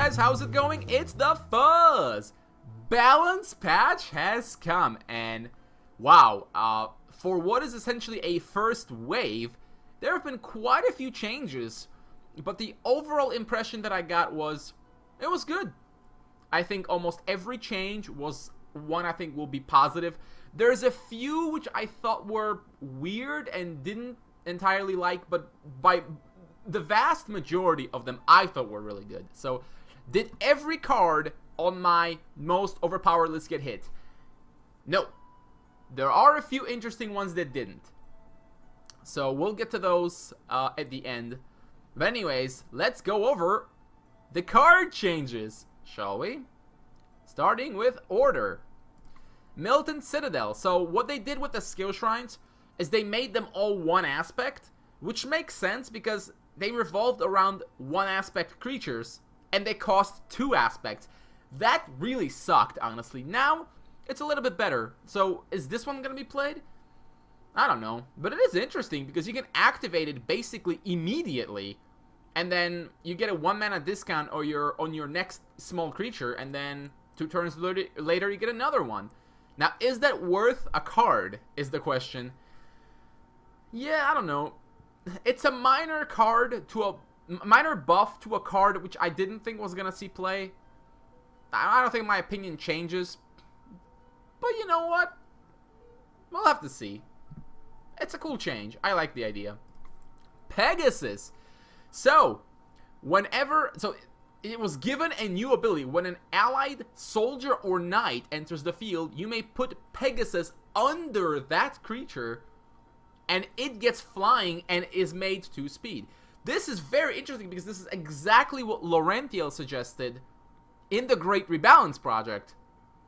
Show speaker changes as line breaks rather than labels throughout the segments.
guys, how's it going? It's the Fuzz! Balance patch has come, and wow, for what is essentially a first wave, there have been quite a few changes, but the overall impression that I got was, it was good. I think almost every change was one I think will be positive. There's a few which I thought were weird and didn't entirely like, but by the vast majority of them I thought were really good. So, did every card on my most overpowered list get hit? No. There are a few interesting ones that didn't. So, we'll get to those at the end. But anyways, let's go over the card changes, shall we? Starting with Order. Milton Citadel. So, what they did with the skill shrines is they made them all one aspect, which makes sense because they revolved around one aspect creatures, and they cost 2 aspects. That really sucked, honestly. Now, it's a little bit better. So, is this one going to be played? I don't know. But it is interesting because you can activate it basically immediately, and then you get a 1 mana discount on your next small creature, and then 2 turns later you get another one. Now, is that worth a card, is the question. Yeah, I don't know. It's a minor card to a minor buff to a card which I didn't think was gonna see play. I don't think my opinion changes, but you know what? We'll have to see. It's a cool change. I like the idea. Pegasus. So, it was given a new ability. When an allied soldier or knight enters the field, you may put Pegasus under that creature, and it gets flying and is made 2 speed. This is very interesting because this is exactly what Laurentiel suggested in the Great Rebalance project.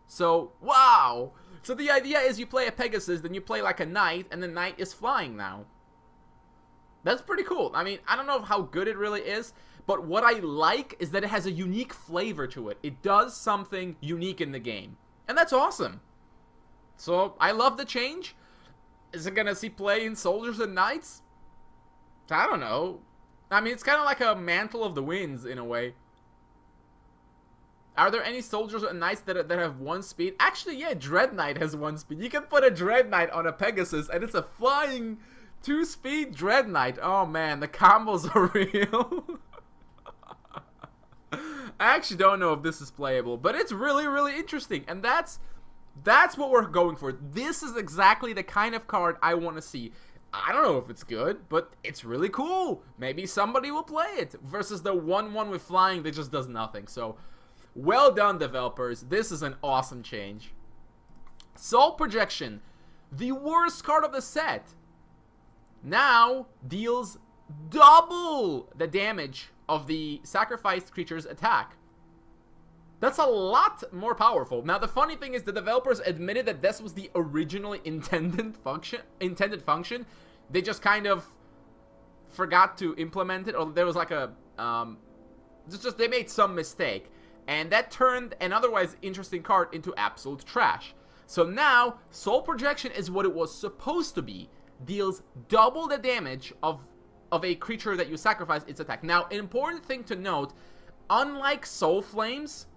So, wow! So the idea is you play a Pegasus, then you play like a knight, and the knight is flying now. That's pretty cool. I mean, I don't know how good it really is, but what I like is that it has a unique flavor to it. It does something unique in the game, and that's awesome. So, I love the change. Is it gonna see play in Soldiers and Knights? I don't know. I mean, it's kind of like a Mantle of the Winds in a way. Are there any Soldiers and Knights that have 1 speed? Actually, yeah, Dread Knight has 1 speed. You can put a Dread Knight on a Pegasus, and it's a flying 2-speed Dread Knight. Oh man, the combos are real. I actually don't know if this is playable, but it's really, really interesting, and that's what we're going for. This is exactly the kind of card I want to see. I don't know if it's good, but it's really cool. Maybe somebody will play it versus the 1/1 with flying that just does nothing. So, well done, developers. This is an awesome change. Soul Projection, the worst card of the set, now deals double the damage of the sacrificed creature's attack. That's a lot more powerful. Now, the funny thing is the developers admitted that this was the originally intended function. They just kind of forgot to implement it, or there was like a they made some mistake, and that turned an otherwise interesting card into absolute trash. So now, Soul Projection is what it was supposed to be. Deals double the damage of a creature that you sacrifice its attack. Now, an important thing to note, unlike Soul Flames,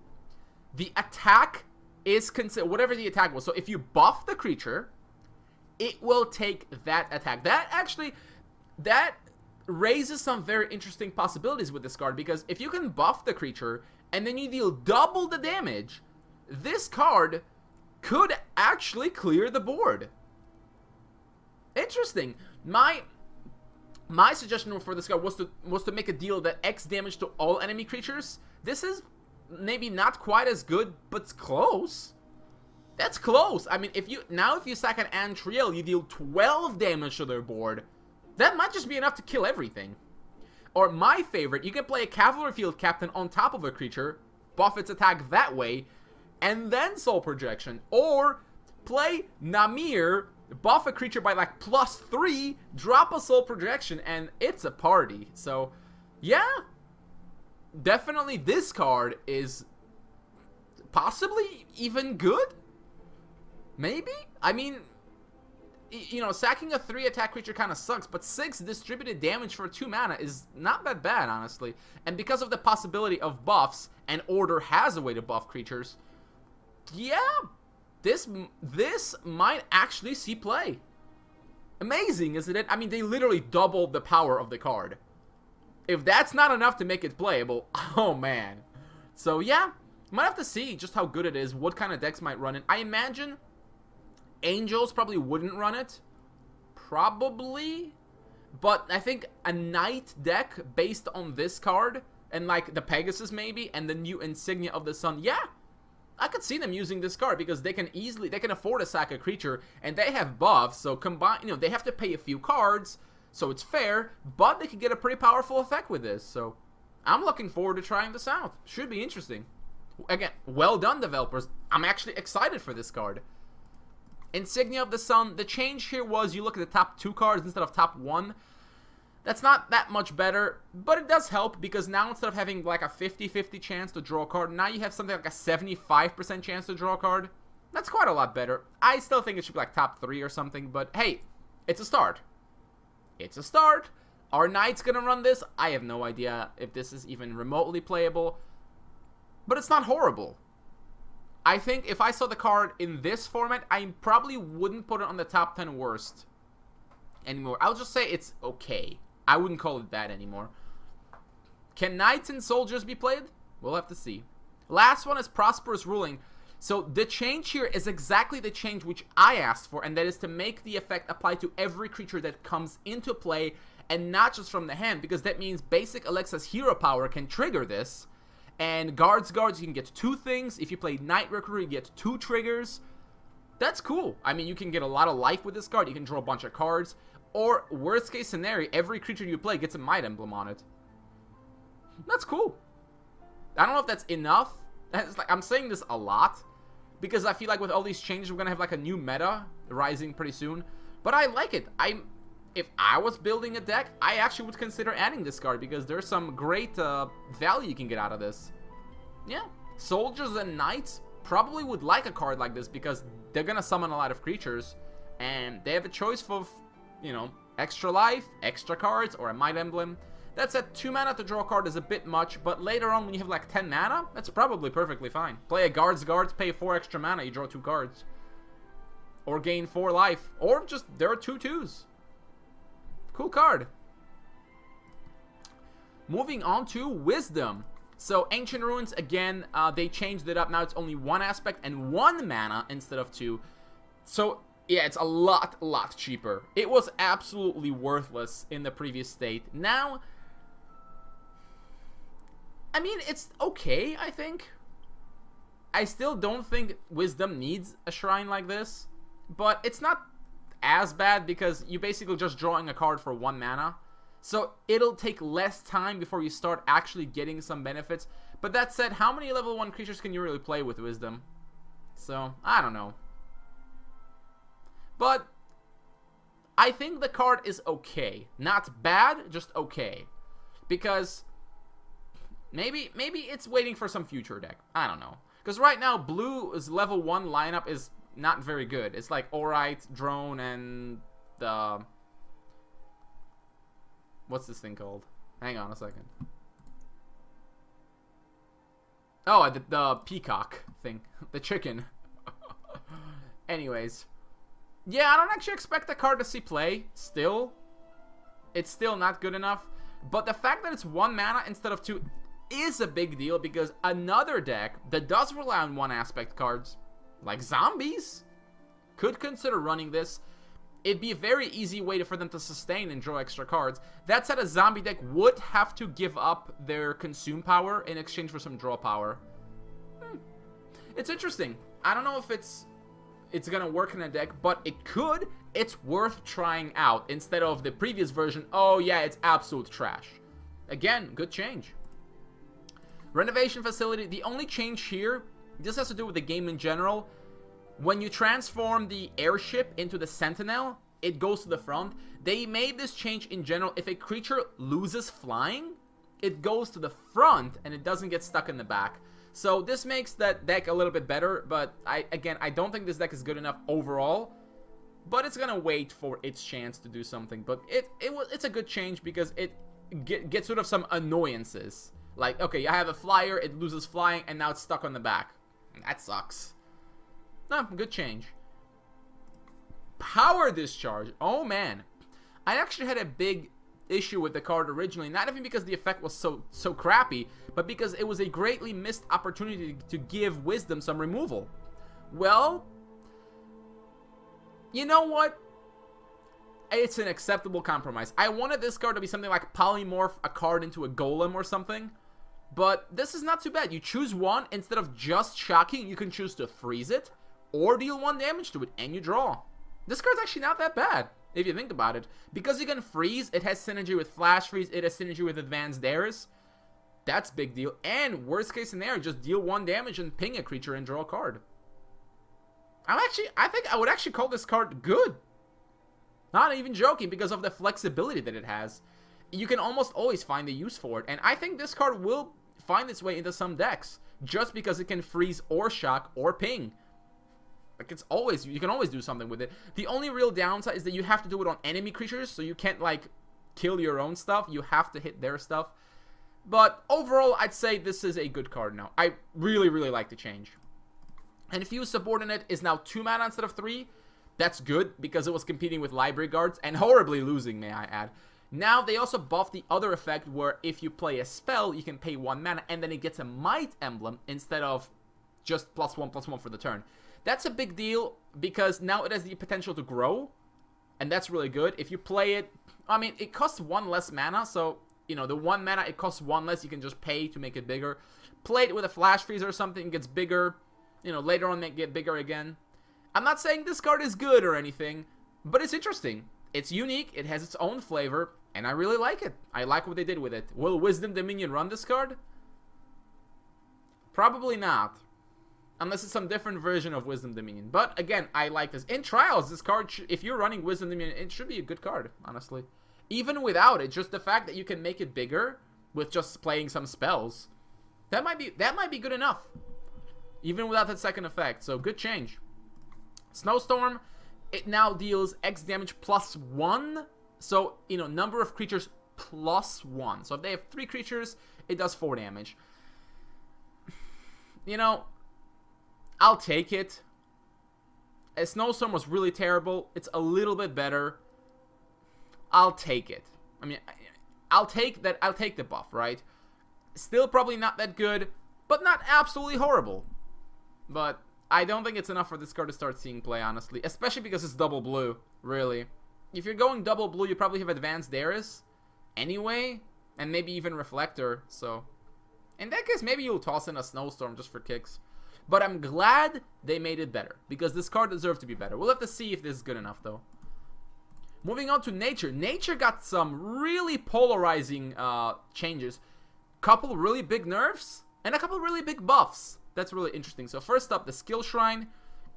the attack is considered whatever the attack was. So if you buff the creature, it will take that attack. That raises some very interesting possibilities with this card, because if you can buff the creature and then you deal double the damage, this card could actually clear the board. Interesting. My suggestion for this card was to make a deal that X damage to all enemy creatures. This is maybe not quite as good, but it's close. That's close. I mean, if you sack an Antriel, you deal 12 damage to their board. That might just be enough to kill everything. Or my favorite, you can play a Cavalry Field Captain on top of a creature, buff its attack that way, and then Soul Projection. Or play Namir, buff a creature by like +3, drop a Soul Projection, and it's a party. So, yeah. Definitely this card is possibly even good. Maybe? I mean, you know, sacking a 3 attack creature kind of sucks, but 6 distributed damage for 2 mana is not that bad, honestly. And because of the possibility of buffs, and Order has a way to buff creatures, yeah, this might actually see play. Amazing, isn't it? I mean, they literally doubled the power of the card. If that's not enough to make it playable, oh man. So yeah, might have to see just how good it is, what kind of decks might run it. I imagine Angels probably wouldn't run it. Probably. But I think a Knight deck based on this card, and like the Pegasus maybe, and the new Insignia of the Sun, yeah, I could see them using this card because they can afford to sack a creature, and they have buffs, so combine, you know, they have to pay a few cards, so it's fair, but they could get a pretty powerful effect with this, so I'm looking forward to trying this out. Should be interesting. Again, well done, developers. I'm actually excited for this card. Insignia of the Sun, the change here was you look at the top 2 cards instead of top 1. That's not that much better, but it does help because now instead of having like a 50-50 chance to draw a card, now you have something like a 75% chance to draw a card. That's quite a lot better. I still think it should be like top 3 or something, but hey, it's a start. It's a start. Are Knights gonna run this? I have no idea if this is even remotely playable, but it's not horrible. I think if I saw the card in this format, I probably wouldn't put it on the top 10 worst anymore. I'll just say it's okay. I wouldn't call it bad anymore. Can Knights and Soldiers be played? We'll have to see. Last one is Prosperous Ruling. So the change here is exactly the change which I asked for, and that is to make the effect apply to every creature that comes into play and not just from the hand, because that means basic Alexa's hero power can trigger this. And guards, you can get 2 things. If you play Night Recruiter, you get 2 triggers. That's cool. I mean, you can get a lot of life with this card. You can draw a bunch of cards. Or, worst case scenario, every creature you play gets a Might Emblem on it. That's cool. I don't know if that's enough. That's like, I'm saying this a lot, because I feel like with all these changes, we're going to have like a new meta rising pretty soon. But I like it. If I was building a deck, I actually would consider adding this card, because there's some great value you can get out of this. Yeah, Soldiers and Knights probably would like a card like this, because they're gonna summon a lot of creatures, and they have a choice for, you know, extra life, extra cards, or a Might Emblem. That said, 2 mana to draw a card is a bit much, but later on when you have like 10 mana, that's probably perfectly fine. Play a guards, pay 4 extra mana, you draw 2 cards. Or gain 4 life, or just, there are 2 2s. Cool card. Moving on to Wisdom. So Ancient Ruins, again, they changed it up. Now it's only 1 aspect and 1 mana instead of 2. So yeah, it's a lot cheaper. It was absolutely worthless in the previous state. Now, I mean, it's okay, I think. I still don't think Wisdom needs a shrine like this, but it's not as bad because you're basically just drawing a card for 1 mana. So it'll take less time before you start actually getting some benefits. But that said, how many level 1 creatures can you really play with Wisdom? So, I don't know. But I think the card is okay. Not bad, just okay. Because maybe it's waiting for some future deck. I don't know. Because right now, Blue's level 1 lineup is not very good. It's like Alright, Drone, and the... What's this thing called? Hang on a second. Oh, the peacock thing. The chicken. Anyways. Yeah, I don't actually expect the card to see play. Still. It's still not good enough. But the fact that it's 1 mana instead of 2 is a big deal, because another deck that does rely on 1 aspect cards, like Zombies, could consider running this. It'd be a very easy way for them to sustain and draw extra cards. That said, a zombie deck would have to give up their consume power in exchange for some draw power. It's interesting. I don't know if it's gonna work in a deck, but it could. It's worth trying out instead of the previous version. Oh yeah, it's absolute trash. Again, good change. Renovation Facility. The only change here, this has to do with the game in general. When you transform the airship into the Sentinel, it goes to the front. They made this change in general. If a creature loses flying, it goes to the front and it doesn't get stuck in the back. So this makes that deck a little bit better, but I don't think this deck is good enough overall. but it's gonna wait for its chance to do something. But it's a good change because it gets rid of some annoyances. Like, okay, I have a flyer, it loses flying, and now it's stuck on the back. That sucks. No, good change. Power Discharge. Oh man, I actually had a big issue with the card originally, not even because the effect was so crappy, but because it was a greatly missed opportunity to give Wisdom some removal. Well, you know what? It's an acceptable compromise. I wanted this card to be something like polymorph a card into a golem or something, but this is not too bad. You choose one, instead of just shocking, you can choose to freeze it or deal 1 damage to it, and you draw. This card's actually not that bad, if you think about it. Because you can freeze, it has synergy with Flash Freeze, it has synergy with Advanced Dares. That's big deal. And worst case scenario, just deal 1 damage and ping a creature and draw a card. I think I would actually call this card good. Not even joking, because of the flexibility that it has. You can almost always find a use for it. And I think this card will find its way into some decks, just because it can freeze or shock or ping. Like, it's always, you can always do something with it. The only real downside is that you have to do it on enemy creatures, so you can't, like, kill your own stuff. You have to hit their stuff. But overall, I'd say this is a good card now. I really, really like the change. And Fuse Subordinate is now 2 mana instead of 3. That's good, because it was competing with Library Guards, and horribly losing, may I add. Now, they also buffed the other effect, where if you play a spell, you can pay 1 mana, and then it gets a Might Emblem, instead of just +1/+1 for the turn. That's a big deal, because now it has the potential to grow, and that's really good. If you play it, I mean, it costs 1 less mana, so, you know, the 1 mana, it costs 1 less, you can just pay to make it bigger. Play it with a Flash Freeze or something, it gets bigger, you know, later on it get bigger again. I'm not saying this card is good or anything, but it's interesting. It's unique, it has its own flavor, and I really like it. I like what they did with it. Will Wisdom Dominion run this card? Probably not. Unless it's some different version of Wisdom Dominion. But again, I like this. In Trials, this card, if you're running Wisdom Dominion, it should be a good card, honestly. Even without it, just the fact that you can make it bigger with just playing some spells, that might be good enough. Even without that second effect, so good change. Snowstorm, it now deals X damage +1. So, you know, number of creatures +1. So if they have 3 creatures, it does 4 damage. You know, I'll take it. A Snowstorm was really terrible. It's a little bit better. I'll take it. I mean, I'll take that. I'll take the buff, right? Still probably not that good, but not absolutely horrible. But I don't think it's enough for this card to start seeing play, honestly. Especially because it's double blue, really. If you're going double blue, you probably have Advanced Dares anyway, and maybe even Reflector, so in that case, maybe you'll toss in a Snowstorm just for kicks. But I'm glad they made it better, because this card deserves to be better. We'll have to see if this is good enough, though. Moving on to Nature. Nature got some really polarizing changes. Couple really big nerfs, and a couple really big buffs. That's really interesting. So first up, the Skill Shrine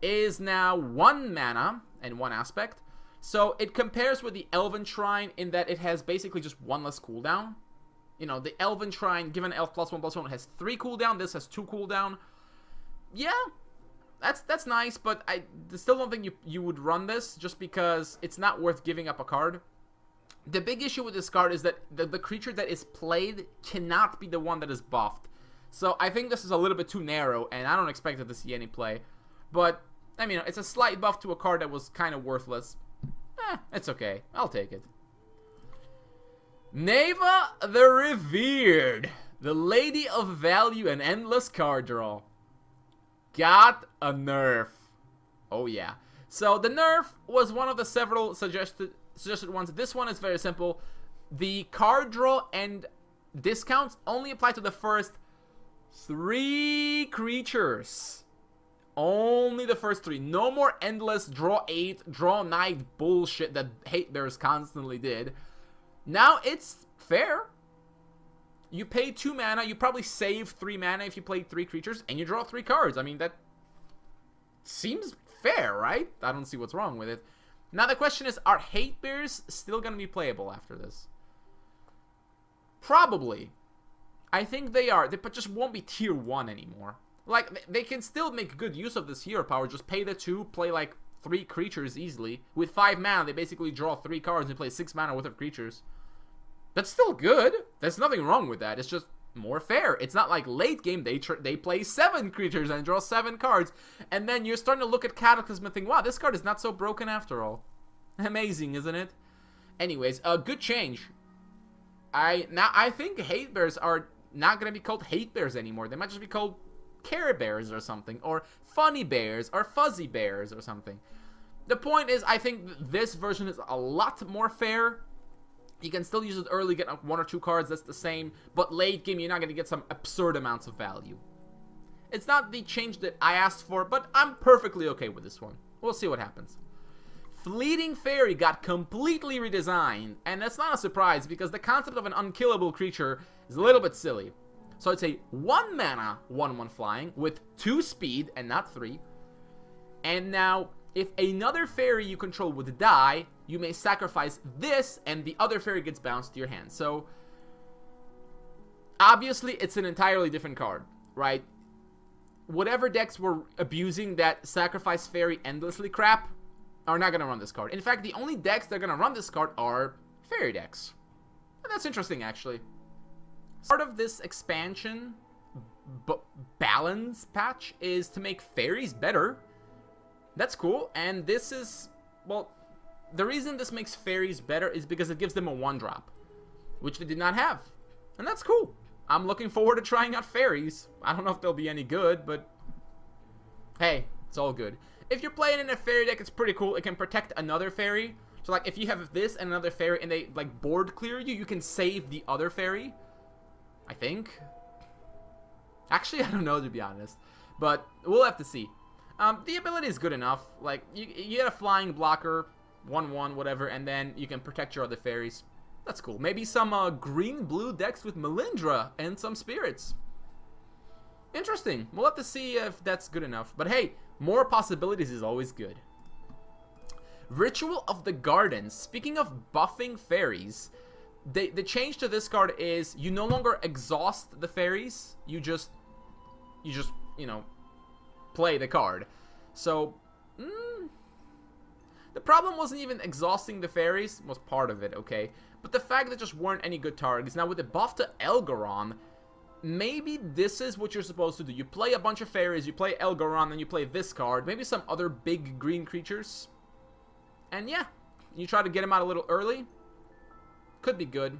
is now 1 mana and 1 aspect. So it compares with the Elven Shrine in that it has basically just 1 less cooldown. You know, the Elven Shrine, given Elf +1/+1, has 3 cooldown. This has 2 cooldown. Yeah, that's nice, but I still don't think you would run this, just because it's not worth giving up a card. The big issue with this card is that the creature that is played cannot be the one that is buffed. So I think this is a little bit too narrow, and I don't expect it to see any play. But, I mean, it's a slight buff to a card that was kind of worthless. It's okay. I'll take it. Neva the Revered, the Lady of Value and Endless Card Draw, got a nerf. Oh yeah. So the nerf was one of the several suggested ones. This one is very simple. The card draw and discounts only apply to the first 3 creatures. Only the first 3. No more endless draw 8, draw 9 bullshit that Hate Bears constantly did. Now it's fair. You pay 2 mana, you probably save 3 mana if you play 3 creatures, and you draw 3 cards. I mean, that seems fair, right? I don't see what's wrong with it. Now the question is, are Hate Bears still going to be playable after this? Probably. I think they are, but just won't be tier 1 anymore. Like, they can still make good use of this hero power. Just pay the 2, play like 3 creatures easily. With 5 mana, they basically draw 3 cards and play 6 mana worth of creatures. That's still good. There's nothing wrong with that. It's just more fair. It's not like late game they play 7 creatures and draw 7 cards, and then you're starting to look at Cataclysm and think, wow, this card is not so broken after all. Amazing, isn't it? Anyways, a good change. I think Hate Bears are not going to be called Hate Bears anymore. They might just be called Care Bears or something, or Funny Bears, or Fuzzy Bears or something. The point is, I think this version is a lot more fair. You can still use it early, get 1 or 2 cards, that's the same, but late game you're not going to get some absurd amounts of value. It's not the change that I asked for, but I'm perfectly okay with this one. We'll see what happens. Fleeting Fairy got completely redesigned, and that's not a surprise because the concept of an unkillable creature is a little bit silly. So it's a 1 mana 1/1 flying with 2 speed and not 3. And now, if another fairy you control would die, you may sacrifice this and the other fairy gets bounced to your hand. So, obviously, it's an entirely different card, right? Whatever decks were abusing that sacrifice fairy endlessly crap are not going to run this card. In fact, the only decks that are going to run this card are fairy decks. And that's interesting, actually. Part of this expansion balance patch is to make fairies better. That's cool, and this is, well, the reason this makes fairies better is because it gives them a 1-drop, which they did not have, and that's cool. I'm looking forward to trying out fairies. I don't know if they'll be any good, but hey, it's all good. If you're playing in a fairy deck, it's pretty cool. It can protect another fairy, so like if you have this and another fairy and they like board clear you, you can save the other fairy, I think. Actually, I don't know, to be honest, but we'll have to see. The ability is good enough. Like, you get a flying blocker, 1/1, whatever, and then you can protect your other fairies. That's cool. Maybe some green-blue decks with Melindra and some spirits. Interesting. We'll have to see if that's good enough. But hey, more possibilities is always good. Ritual of the Gardens. Speaking of buffing fairies, the change to this card is you no longer exhaust the fairies. You just, you know, play the card. So, the problem wasn't even exhausting the fairies, was part of it, okay? But the fact that just weren't any good targets. Now, with the buff to Elgaron, maybe this is what you're supposed to do. You play a bunch of fairies, you play Elgaron, then you play this card, maybe some other big green creatures. And yeah, you try to get them out a little early. Could be good.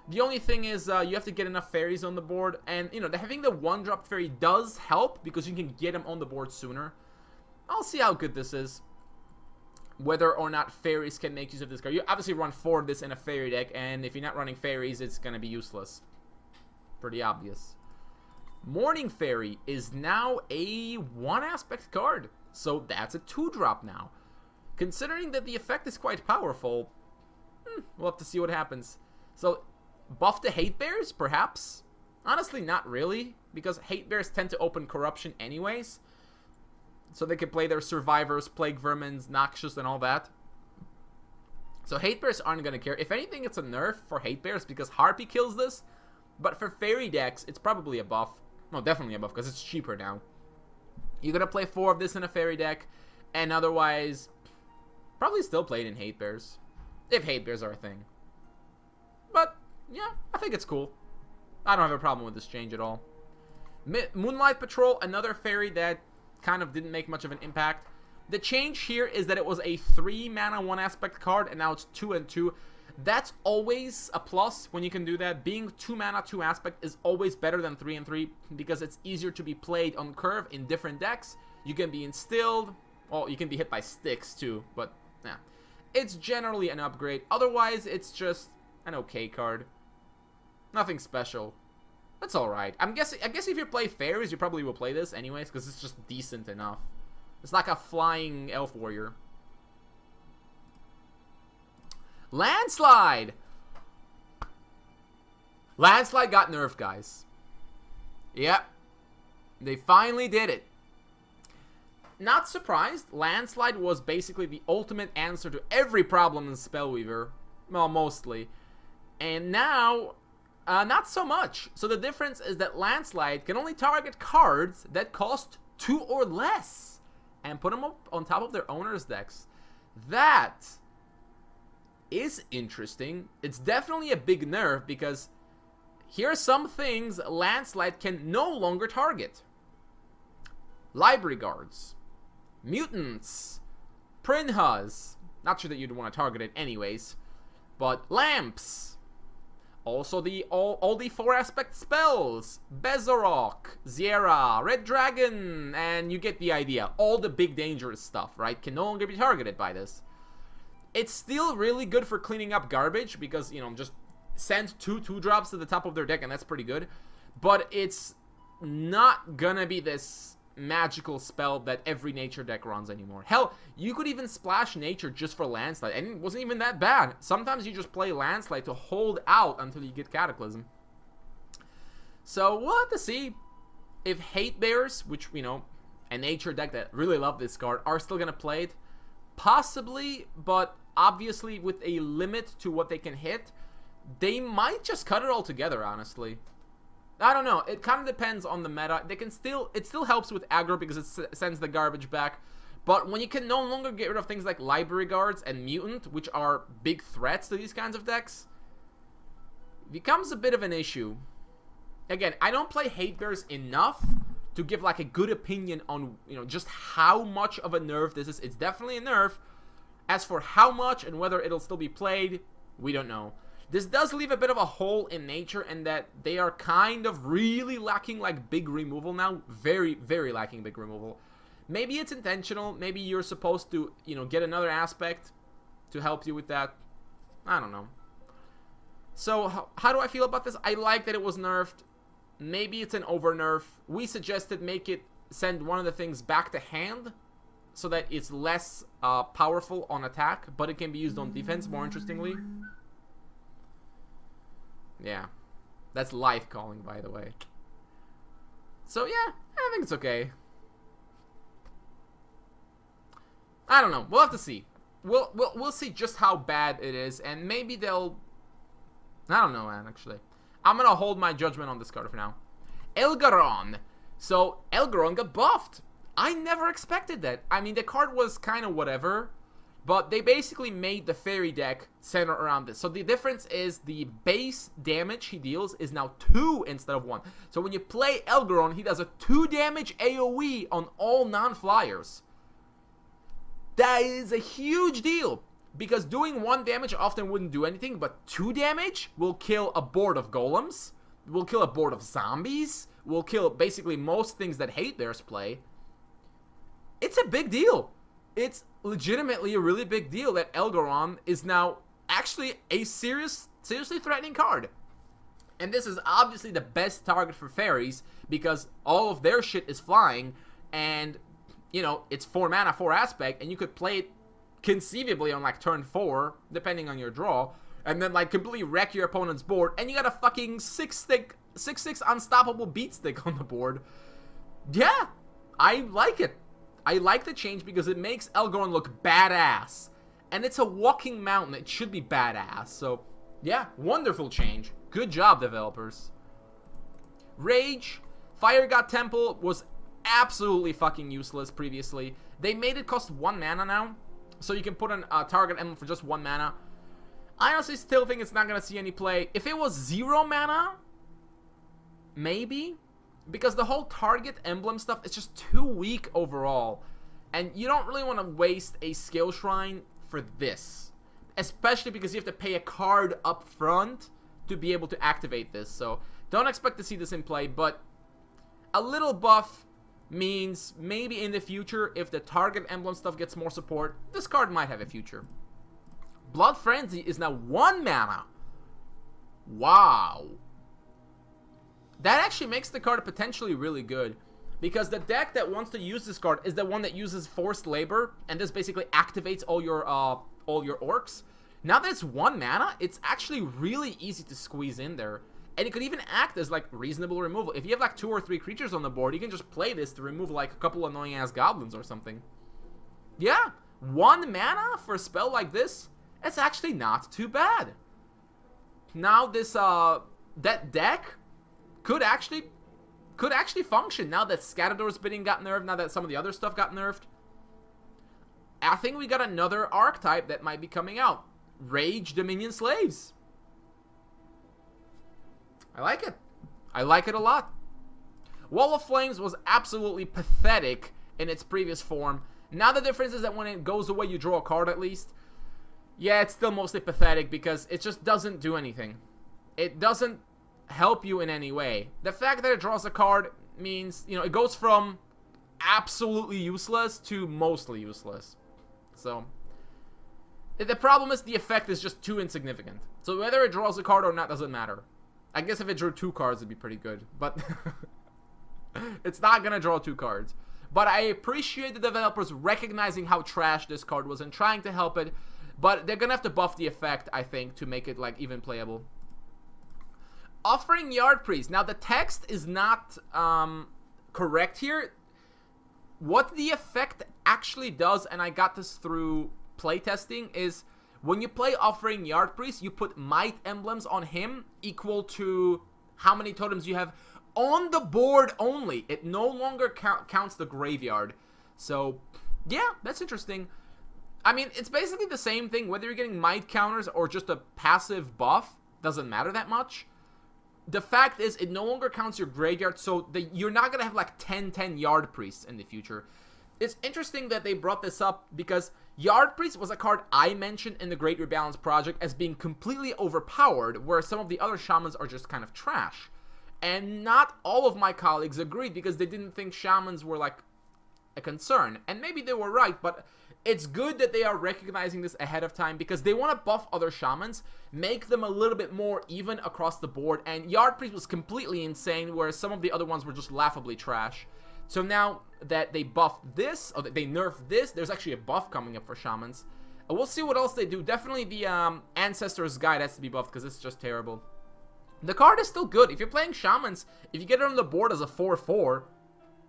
The only thing is, you have to get enough fairies on the board, and, you know, having the 1-drop fairy does help, because you can get them on the board sooner. I'll see how good this is. Whether or not fairies can make use of this card. You obviously run 4 of this in a fairy deck, and if you're not running fairies, it's going to be useless. Pretty obvious. Morning Fairy is now a 1-aspect card, so that's a 2-drop now. Considering that the effect is quite powerful, we'll have to see what happens. So, buff to Hate Bears, perhaps? Honestly, not really, because Hate Bears tend to open Corruption anyways. So they can play their Survivors, Plague Vermins, Noxious, and all that. So Hate Bears aren't going to care. If anything, it's a nerf for Hate Bears, because Harpy kills this. But for Fairy decks, it's probably a buff. No, definitely a buff, because it's cheaper now. You're going to play 4 of this in a Fairy deck, and otherwise, probably still play it in Hate Bears. If Hate Bears are a thing. But, yeah, I think it's cool. I don't have a problem with this change at all. Moonlight Patrol, another fairy that kind of didn't make much of an impact. The change here is that it was a 3-mana 1-aspect card, and now it's 2 and 2. That's always a plus when you can do that. Being 2-mana 2-aspect is always better than 3 and 3, because it's easier to be played on curve in different decks. You can be instilled. Well, you can be hit by sticks too, but yeah. It's generally an upgrade. Otherwise, it's just an okay card. Nothing special. That's alright. I guess if you play fairies, you probably will play this anyways, because it's just decent enough. It's like a flying elf warrior. Landslide! Landslide got nerfed, guys. Yep. They finally did it. Not surprised. Landslide was basically the ultimate answer to every problem in Spellweaver. Well, mostly. And now, not so much. So the difference is that Landslide can only target cards that cost 2 or less. and put them up on top of their owner's decks. That is interesting. It's definitely a big nerf because here are some things Landslide can no longer target. Library Guards, Mutants, Prinhas. Not sure that you'd want to target it anyways. But Lamps. Also all the 4-aspect spells. Bezorok, Zierra, Red Dragon, and you get the idea. All the big dangerous stuff, right, can no longer be targeted by this. It's still really good for cleaning up garbage because, you know, just send 2/2-drops to the top of their deck and that's pretty good. But it's not gonna be this magical spell that every nature deck runs anymore. Hell, you could even splash nature just for Landslide, and it wasn't even that bad. Sometimes you just play Landslide to hold out until you get Cataclysm. So we'll have to see if Hate Bears, which, you know, a nature deck that really love this card, are still gonna play it. Possibly, but obviously with a limit to what they can hit, they might just cut it all together, honestly. I don't know. It kind of depends on the meta. It still helps with aggro because it sends the garbage back. But when you can no longer get rid of things like Library Guards and Mutant, which are big threats to these kinds of decks, it becomes a bit of an issue. Again, I don't play Hate Bears enough to give like a good opinion on, you know, just how much of a nerf this is. It's definitely a nerf. As for how much and whether it'll still be played, we don't know. This does leave a bit of a hole in nature in that they are kind of really lacking like big removal now. Very, very lacking big removal. Maybe it's intentional. Maybe you're supposed to, you know, get another aspect to help you with that. I don't know. So how do I feel about this? I like that it was nerfed. Maybe it's an over nerf. We suggested make it send one of the things back to hand so that it's less powerful on attack, but it can be used on defense more interestingly. Yeah, that's life calling, by the way. So yeah, I think it's okay. I don't know. We'll have to see. We'll see just how bad it is, and maybe they'll. I don't know, man. Actually, I'm gonna hold my judgment on this card for now. Elgaron. So Elgaron got buffed. I never expected that. I mean, the card was kind of whatever. But they basically made the fairy deck center around this. So the difference is the base damage he deals is now 2 instead of 1. So when you play Elgaron, he does a 2 damage AoE on all non-flyers. That is a huge deal. Because doing 1 damage often wouldn't do anything, but 2 damage will kill a board of golems, will kill a board of zombies, will kill basically most things that Hate Bears play. It's a big deal. It's legitimately a really big deal that Elgaron is now actually a seriously threatening card. And this is obviously the best target for fairies because all of their shit is flying and, you know, it's 4 mana, 4 aspect, and you could play it conceivably on like turn 4, depending on your draw, and then like completely wreck your opponent's board, and you got a fucking 6/6 unstoppable beat stick on the board. Yeah, I like it. I like the change because it makes Elgaron look badass. And it's a walking mountain. It should be badass. So, yeah, wonderful change. Good job, developers. Rage. Fire God Temple was absolutely fucking useless previously. They made it cost 1 mana now. So you can put a target emblem for just 1 mana. I honestly still think it's not going to see any play. If it was 0 mana, maybe. Because the whole target emblem stuff is just too weak overall. And you don't really want to waste a skill shrine for this. Especially because you have to pay a card up front to be able to activate this. So don't expect to see this in play. But a little buff means maybe in the future, if the target emblem stuff gets more support, this card might have a future. Blood Frenzy is now 1 mana. Wow. That actually makes the card potentially really good. Because the deck that wants to use this card is the one that uses Forced Labor. And this basically activates all your orcs. Now that it's 1 mana, it's actually really easy to squeeze in there. And it could even act as like reasonable removal. If you have like 2 or 3 creatures on the board, you can just play this to remove like a couple annoying ass goblins or something. Yeah, 1 mana for a spell like this, it's actually not too bad. Now this that deck could actually function now that Scatador's Bidding got nerfed, now that some of the other stuff got nerfed. I think we got another archetype that might be coming out. Rage Dominion Slaves. I like it. I like it a lot. Wall of Flames was absolutely pathetic in its previous form. Now the difference is that when it goes away, you draw a card at least. Yeah, it's still mostly pathetic because it just doesn't do anything. It doesn't help you in any way. The fact that it draws a card means, you know, it goes from absolutely useless to mostly useless. So, the problem is the effect is just too insignificant. So whether it draws a card or not doesn't matter. I guess if it drew 2 cards, it'd be pretty good. But it's not going to draw 2 cards. But I appreciate the developers recognizing how trash this card was and trying to help it. But they're going to have to buff the effect, I think, to make it, like, even playable. Offering Yard Priest. Now, the text is not correct here. What the effect actually does, and I got this through playtesting, is when you play Offering Yard Priest, you put might emblems on him equal to how many totems you have on the board only. It no longer counts the graveyard. So, yeah, that's interesting. I mean, it's basically the same thing. Whether you're getting might counters or just a passive buff, doesn't matter that much. The fact is, it no longer counts your graveyard, so you're not going to have like 10-10 Yard Priests in the future. It's interesting that they brought this up because Yard Priest was a card I mentioned in the Great Rebalance project as being completely overpowered, where some of the other shamans are just kind of trash. And not all of my colleagues agreed because they didn't think shamans were like a concern. And maybe they were right, but it's good that they are recognizing this ahead of time because they want to buff other shamans, make them a little bit more even across the board. And Yard Priest was completely insane, whereas some of the other ones were just laughably trash. So now that they buffed this, or that they nerfed this, there's actually a buff coming up for shamans. We'll see what else they do. Definitely the Ancestor's Guide has to be buffed because it's just terrible. The card is still good. If you're playing shamans, if you get it on the board as a 4/4,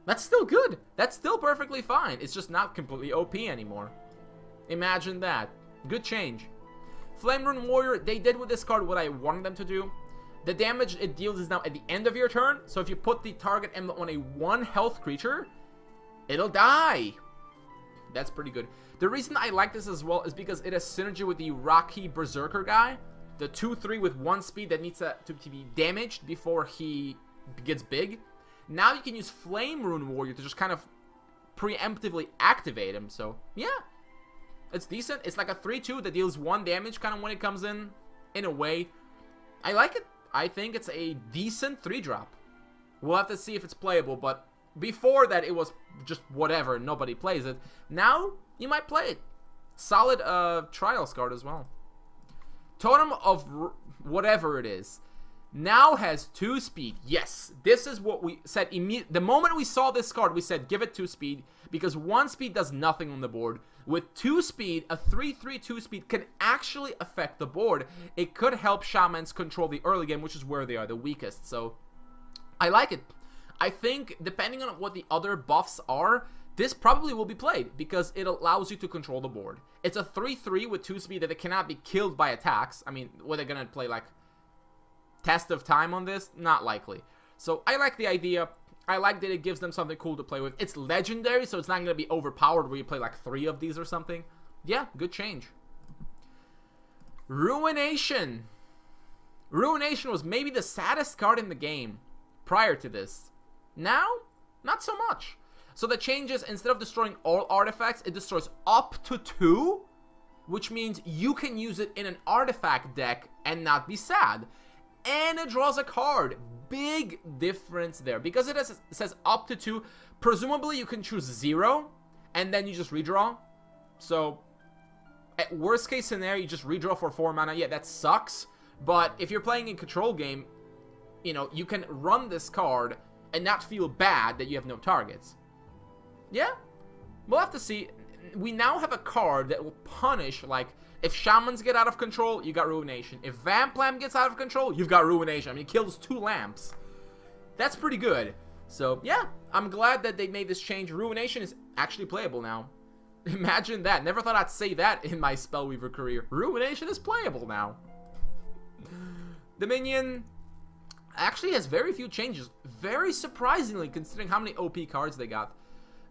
that's still good. That's still perfectly fine. It's just not completely OP anymore. Imagine that. Good change. Flame Rune Warrior, they did with this card what I wanted them to do. The damage it deals is now at the end of your turn. So if you put the target emblem on a 1 health creature, it'll die. That's pretty good. The reason I like this as well is because it has synergy with the Rocky Berserker guy. The 2/3 with 1 speed that needs to be damaged before he gets big. Now you can use Flame Rune Warrior to just kind of preemptively activate him. So, yeah. It's decent. It's like a 3/2 that deals 1 damage kind of when it comes in a way. I like it. I think it's a decent 3-drop. We'll have to see if it's playable, but before that it was just whatever. Nobody plays it. Now, you might play it. Solid Trials card as well. Totem of whatever it is now has 2 speed. Yes, this is what we said the moment we saw this card. We said give it 2 speed because 1 speed does nothing on the board. With 2 speed, a 3/3 2 speed can actually affect the board. It could help shamans control the early game, which is where they are the weakest. So I like it. I think depending on what the other buffs are, this probably will be played because it allows you to control the board. It's a 3/3 with 2 speed that it cannot be killed by attacks. I mean, were they gonna play like Test of Time on this? Not likely. So I like the idea. I like that it gives them something cool to play with. It's legendary, so it's not gonna be overpowered where you play like 3 of these or something. Yeah, good change. Ruination. Ruination was maybe the saddest card in the game prior to this. Now, not so much. So the change is, instead of destroying all artifacts, it destroys up to 2, which means you can use it in an artifact deck and not be sad. And it draws a card. Big difference there. Because it says up to 2, presumably you can choose 0, and then you just redraw. So, at worst case scenario, you just redraw for 4 mana. Yeah, that sucks. But if you're playing in control game, you know, you can run this card and not feel bad that you have no targets. Yeah, we'll have to see. We now have a card that will punish, like, if shamans get out of control, you got Ruination. If Vamp Lamp gets out of control, you've got Ruination. I mean, it kills 2 lamps. That's pretty good. So, yeah, I'm glad that they made this change. Ruination is actually playable now. Imagine that. Never thought I'd say that in my Spellweaver career. Ruination is playable now. Dominion actually has very few changes. Very surprisingly, considering how many OP cards they got.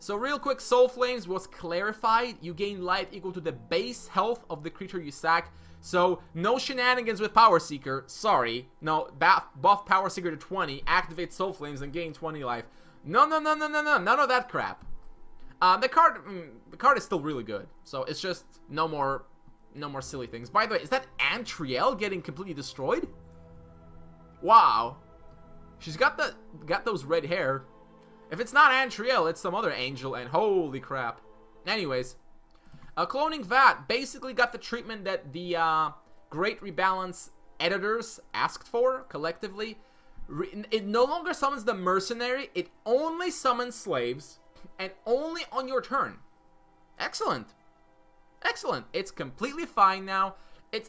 So real quick, Soul Flames was clarified. You gain life equal to the base health of the creature you sack. So no shenanigans with Power Seeker. Sorry. No, buff Power Seeker to 20, activate Soul Flames, and gain 20 life. No, no, no, no, no, no. None of that crap. The card is still really good. So it's just no more silly things. By the way, is that Antriel getting completely destroyed? Wow. She's got those red hair. If it's not Antriel, it's some other angel, and holy crap. Anyways, cloning Vat basically got the treatment that the Great Rebalance editors asked for collectively. It no longer summons the mercenary. It only summons slaves, and only on your turn. Excellent. Excellent. It's completely fine now.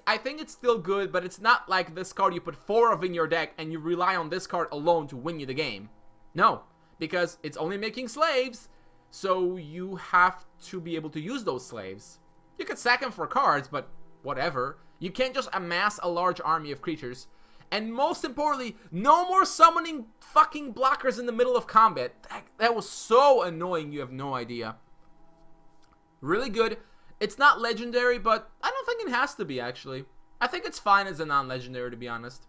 I think it's still good, but it's not like this card you put 4 of in your deck and you rely on this card alone to win you the game. No, because it's only making slaves, so you have to be able to use those slaves. You could sack them for cards, but whatever. You can't just amass a large army of creatures. And most importantly, no more summoning fucking blockers in the middle of combat. That was so annoying, you have no idea. Really good. It's not legendary, but I don't think it has to be, actually. I think it's fine as a non-legendary, to be honest.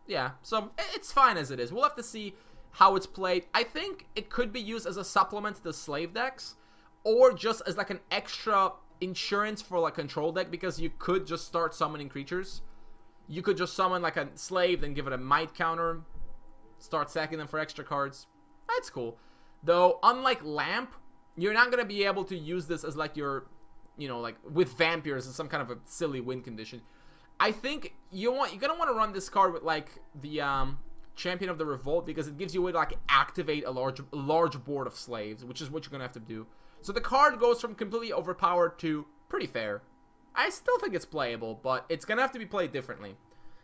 Yeah, so it's fine as it is. We'll have to see how it's played. I think it could be used as a supplement to the slave decks, or just as like an extra insurance for like control deck, because you could just start summoning creatures. You could just summon like a slave, then give it a might counter, start sacking them for extra cards. That's cool. Though, unlike Lamp, you're not going to be able to use this as like your, you know, like with vampires in some kind of a silly win condition. I think you're going to want to run this card with like the Champion of the Revolt, because it gives you a way to like activate a large board of slaves, which is what you're going to have to do. So the card goes from completely overpowered to pretty fair. I still think it's playable, but it's going to have to be played differently.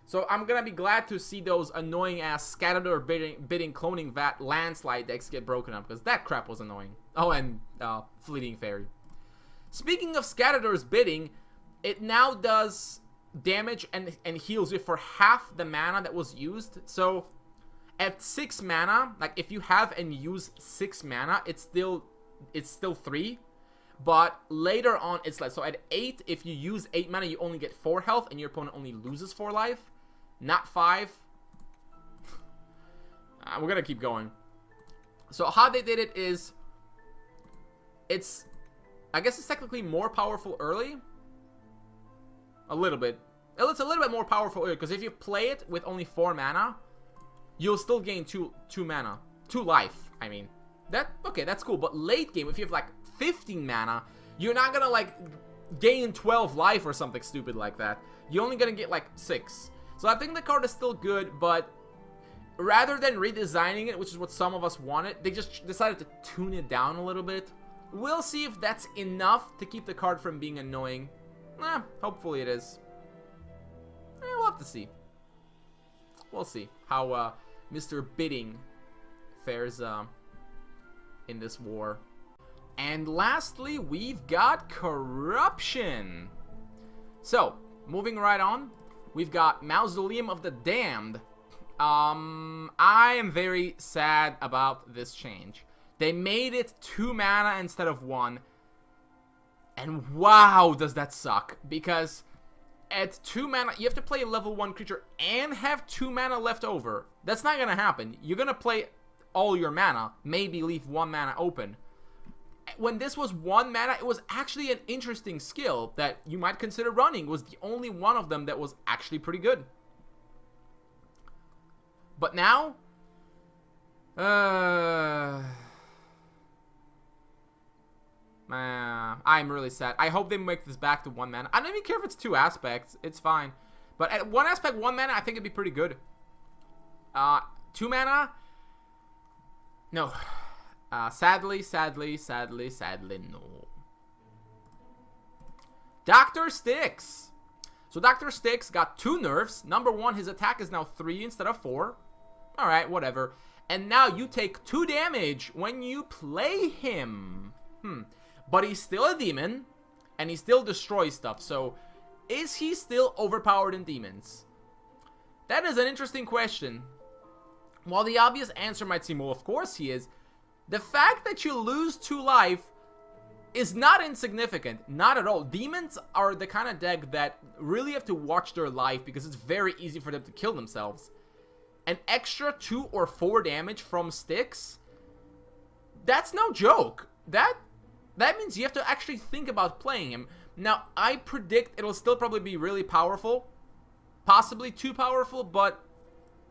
So I'm going to be glad to see those annoying ass scattered or bidding cloning Vat landslide decks get broken up, because that crap was annoying. Oh, and Fleeting Fairy. Speaking of Scatterdoor's bidding, it now does damage and heals you for half the mana that was used. So at 6 mana, like if you have and use 6 mana, it's still 3. But later on, it's less. So at 8, if you use 8 mana, you only get 4 health, and your opponent only loses 4 life. Not 5. We're gonna keep going. So how they did it is, I guess it's technically more powerful early. A little bit. It's a little bit more powerful early, because if you play it with only 4 mana, you'll still gain 2 mana. 2 life, I mean. Okay, that's cool. But late game, if you have like 15 mana, you're not gonna like gain 12 life or something stupid like that. You're only gonna get like 6. So I think the card is still good, but rather than redesigning it, which is what some of us wanted, they just decided to tune it down a little bit. We'll see if that's enough to keep the card from being annoying. Hopefully it is. We'll have to see. We'll see how Mr. Bidding fares in this war. And lastly, we've got Corruption. So, moving right on, we've got Mausoleum of the Damned. I am very sad about this change. They made it 2 mana instead of 1. And wow, does that suck. Because at 2 mana, you have to play a level 1 creature and have 2 mana left over. That's not going to happen. You're going to play all your mana, maybe leave 1 mana open. When this was 1 mana, it was actually an interesting skill that you might consider running. It was the only one of them that was actually pretty good. But now, I'm really sad. I hope they make this back to 1 mana. I don't even care if it's 2 aspects. It's fine. But at 1 aspect, 1 mana, I think it'd be pretty good. 2 mana? No. Sadly, no. Dr. Styx. So Dr. Styx got 2 nerfs. Number 1, his attack is now 3 instead of 4. Alright, whatever. And now you take 2 damage when you play him. But he's still a demon, and he still destroys stuff. So, is he still overpowered in demons? That is an interesting question. While the obvious answer might seem, well, of course he is, The fact that you lose 2 life is not insignificant, not at all. Demons are the kind of deck that really have to watch their life because it's very easy for them to kill themselves. An extra 2 or 4 damage from sticks, that's no joke. That means you have to actually think about playing him. Now, I predict it'll still probably be really powerful, possibly too powerful, but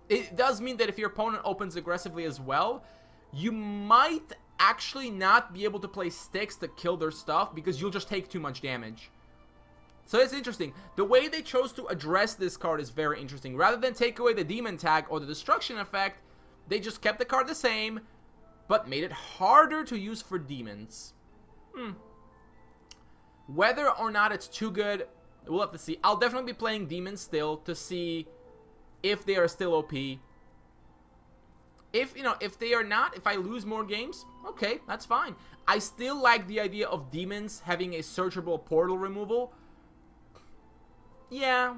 it does mean that if your opponent opens aggressively as well, you might actually not be able to play sticks to kill their stuff because you'll just take too much damage. So it's interesting. The way they chose to address this card is very interesting. Rather than take away the demon tag or the destruction effect, they just kept the card the same, but made it harder to use for demons. Whether or not it's too good, we'll have to see. I'll definitely be playing demons still to see if they are still OP. If they are not, if I lose more games, okay, that's fine. I still like the idea of demons having a searchable portal removal. Yeah.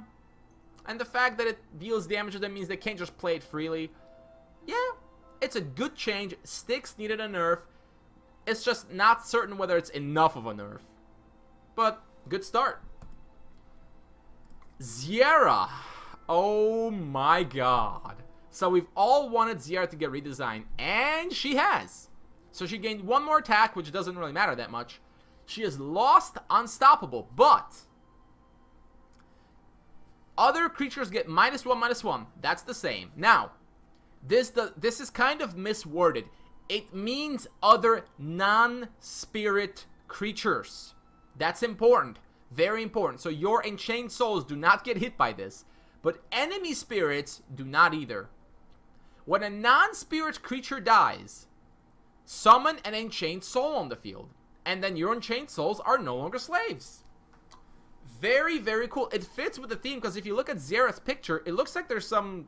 And the fact that it deals damage to them means they can't just play it freely. Yeah, it's a good change. Sticks needed a nerf. It's just not certain whether it's enough of a nerf. But, good start. Ziera. Oh my god. So we've all wanted Ziera to get redesigned, and she has. So she gained 1 more attack, which doesn't really matter that much. She has lost Unstoppable, but other creatures get -1/-1. That's the same. Now, this is kind of misworded. It means other non-spirit creatures. That's important. Very important. So your Enchained Souls do not get hit by this, but enemy spirits do not either. When a non-spirit creature dies, summon an Enchained Soul on the field, and then your Enchained Souls are no longer slaves. Very, very cool. It fits with the theme, because if you look at Ziera's picture, it looks like there's some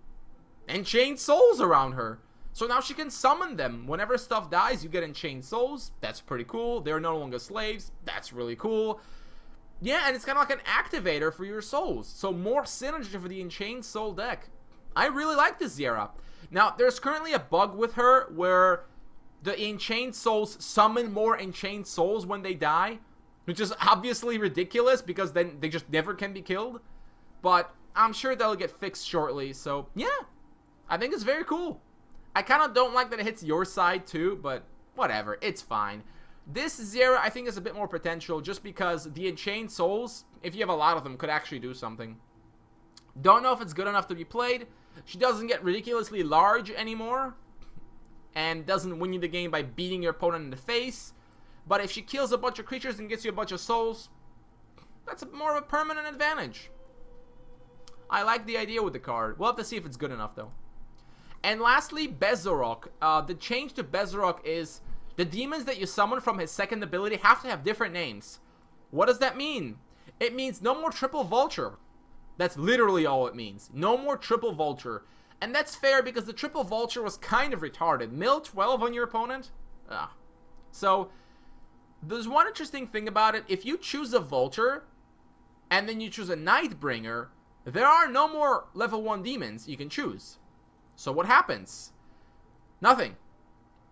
Enchained Souls around her. So now she can summon them. Whenever stuff dies, you get Enchained Souls. That's pretty cool. They're no longer slaves. That's really cool. Yeah, and it's kind of like an activator for your souls. So more synergy for the Enchained Soul deck. I really like this Ziera. Now, there's currently a bug with her where the Enchained Souls summon more Enchained Souls when they die, which is obviously ridiculous because then they just never can be killed. But I'm sure that'll get fixed shortly. So, yeah, I think it's very cool. I kind of don't like that it hits your side too, but whatever, it's fine. This Ziera, I think, is a bit more potential just because the Enchained Souls, if you have a lot of them, could actually do something. Don't know if it's good enough to be played. She doesn't get ridiculously large anymore and doesn't win you the game by beating your opponent in the face. But if she kills a bunch of creatures and gets you a bunch of souls, that's more of a permanent advantage. I like the idea with the card. We'll have to see if it's good enough, though. And lastly, Bezorok. The change to Bezorok is the demons that you summon from his second ability have to have different names. What does that mean? It means no more triple vulture. That's literally all it means. No more triple vulture. And that's fair because the triple vulture was kind of retarded. Mill 12 on your opponent? So, there's one interesting thing about it. If you choose a vulture, and then you choose a Nightbringer, there are no more level 1 demons you can choose. So what happens? Nothing.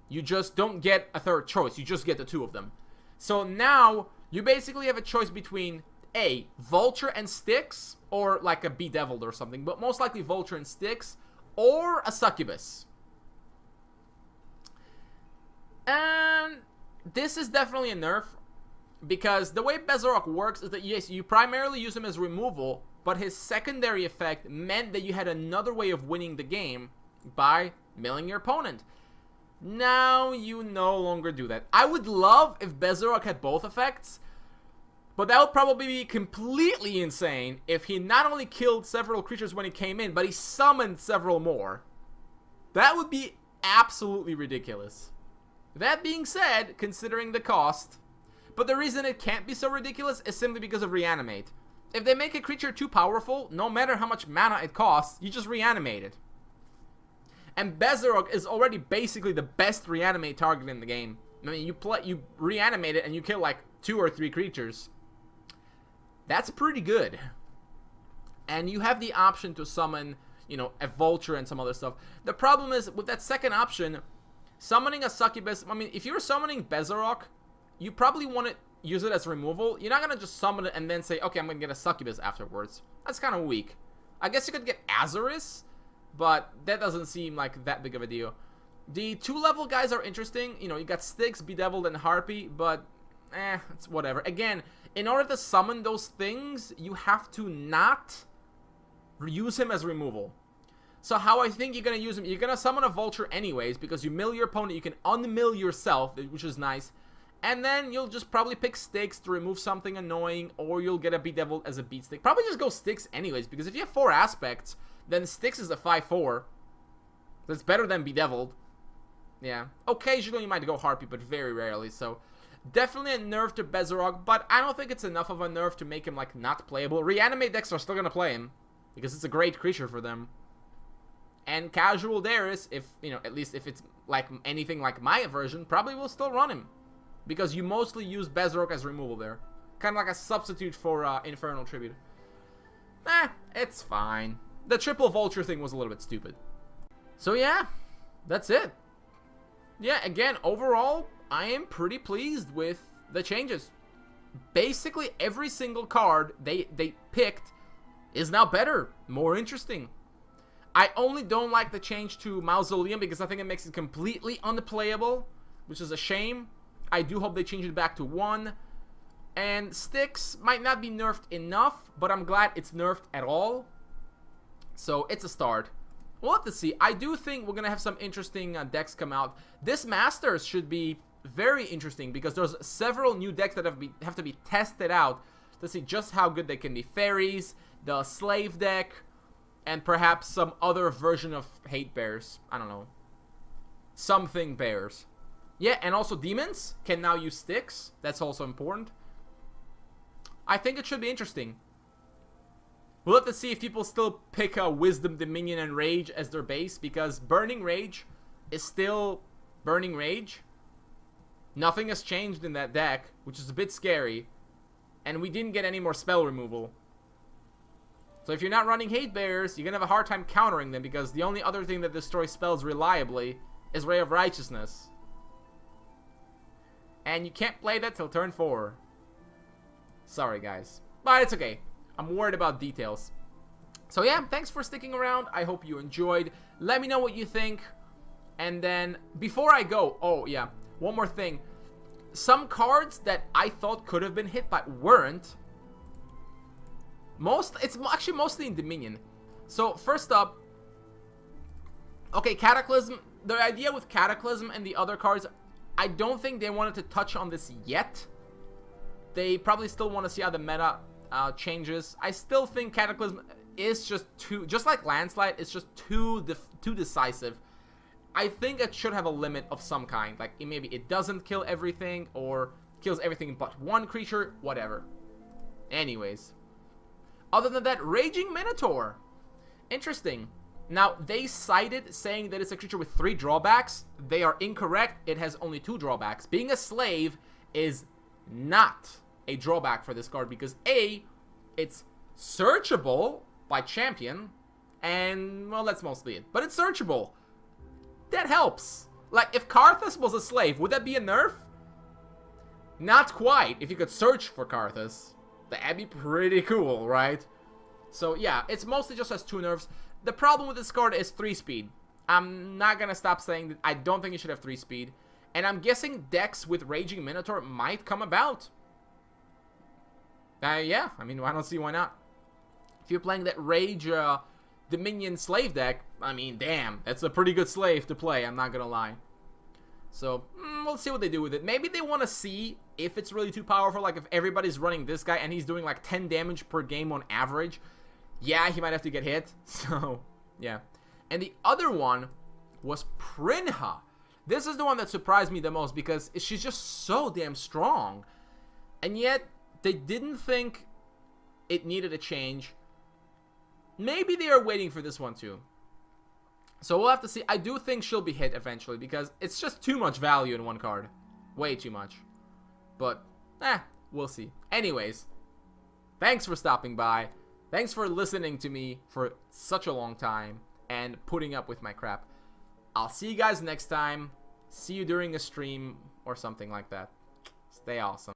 You just don't get a third choice. You just get the 2 of them. So now, you basically have a choice between A, Vulture and Styx, or like a Bedeviled or something, but most likely Vulture and Styx, or a Succubus. And this is definitely a nerf, because the way Bezorok works is that, yes, you primarily use him as removal, but his secondary effect meant that you had another way of winning the game by milling your opponent. Now you no longer do that. I would love if Bezorok had both effects, but that would probably be completely insane if he not only killed several creatures when he came in, but he summoned several more. That would be absolutely ridiculous. That being said, considering the cost, but the reason it can't be so ridiculous is simply because of Reanimate. If they make a creature too powerful, no matter how much mana it costs, you just reanimate it. And Bezorok is already basically the best reanimate target in the game. I mean, you reanimate it and you kill like 2 or 3 creatures. That's pretty good. And you have the option to summon, a Vulture and some other stuff. The problem is, with that second option, Summoning a succubus, I mean, if you're summoning Bezarok, you probably want to use it as removal. You're not going to just summon it and then say, okay, I'm going to get a succubus afterwards. That's kind of weak. I guess you could get Azarus, but that doesn't seem like that big of a deal. The 2-level guys are interesting. You know, you got Styx, Bedeviled, and Harpy, but it's whatever. Again, in order to summon those things, you have to not use him as removal. So how I think you're going to use him, you're going to summon a Vulture anyways, because you mill your opponent, you can unmill yourself, which is nice. And then you'll just probably pick Styx to remove something annoying, or you'll get a Bedeviled as a beat stick. Probably just go Styx anyways, because if you have 4 aspects, then Styx is a 5/4. That's better than Bedeviled. Yeah. Occasionally you might go Harpy, but very rarely, so... Definitely a nerf to Bezarok, but I don't think it's enough of a nerf to make him, like, not playable. Reanimate decks are still going to play him, because it's a great creature for them. And casual Darius, if, you know, at least if it's like anything like my version, probably will still run him. Because you mostly use Bezarok as removal there. Kind of like a substitute for Infernal Tribute. It's fine. The triple Vulture thing was a little bit stupid. So yeah, that's it. Yeah, again, overall, I am pretty pleased with the changes. Basically, every single card they picked is now better, more interesting. I only don't like the change to Mausoleum because I think it makes it completely unplayable, which is a shame. I do hope they change it back to 1. And Styx might not be nerfed enough, but I'm glad it's nerfed at all. So it's a start. We'll have to see. I do think we're going to have some interesting decks come out. This Masters should be very interesting because there's several new decks that have to be tested out to see just how good they can be. Fairies, the Slave deck, and perhaps some other version of Hate Bears. I don't know. Something Bears. Yeah, and also Demons can now use Styx. That's also important. I think it should be interesting. We'll have to see if people still pick Wisdom, Dominion, and Rage as their base, because Burning Rage is still Burning Rage. Nothing has changed in that deck, which is a bit scary. And we didn't get any more spell removal. So if you're not running Hate Bears, you're going to have a hard time countering them, because the only other thing that destroys spells reliably is Ray of Righteousness. And you can't play that till turn 4. Sorry, guys. But it's okay. I'm worried about details. So yeah, thanks for sticking around. I hope you enjoyed. Let me know what you think. And then, before I go, oh yeah, one more thing. Some cards that I thought could have been hit but weren't. It's actually mostly in Dominion. So, first up, okay, Cataclysm. The idea with Cataclysm and the other cards, I don't think they wanted to touch on this yet. They probably still want to see how the meta changes. I still think Cataclysm is just like Landslide, it's just too decisive. I think it should have a limit of some kind. Like, maybe it doesn't kill everything, or kills everything but one creature, whatever. Anyways. Other than that, Raging Minotaur. Interesting. Now, they cited saying that it's a creature with 3 drawbacks. They are incorrect. It has only 2 drawbacks. Being a slave is not a drawback for this card because A, it's searchable by champion, and, well, that's mostly it. But it's searchable. That helps. Like, if Karthus was a slave, would that be a nerf? Not quite, if you could search for Karthus. That'd be pretty cool, right? So, yeah, it's mostly just has 2 nerfs. The problem with this card is 3 speed. I'm not gonna stop saying that I don't think it should have 3 speed. And I'm guessing decks with Raging Minotaur might come about. Yeah, I mean, I don't see why not. If you're playing that Rage Dominion Slave deck, I mean, damn, that's a pretty good slave to play, I'm not gonna lie. So, we'll see what they do with it. Maybe they want to see if it's really too powerful, like if everybody's running this guy and he's doing like 10 damage per game on average. Yeah, he might have to get hit, so, yeah. And the other one was Prinha. This is the one that surprised me the most because she's just so damn strong. And yet, they didn't think it needed a change. Maybe they are waiting for this one too. So we'll have to see. I do think she'll be hit eventually because it's just too much value in one card. Way too much. But, we'll see. Anyways, thanks for stopping by. Thanks for listening to me for such a long time and putting up with my crap. I'll see you guys next time. See you during a stream or something like that. Stay awesome.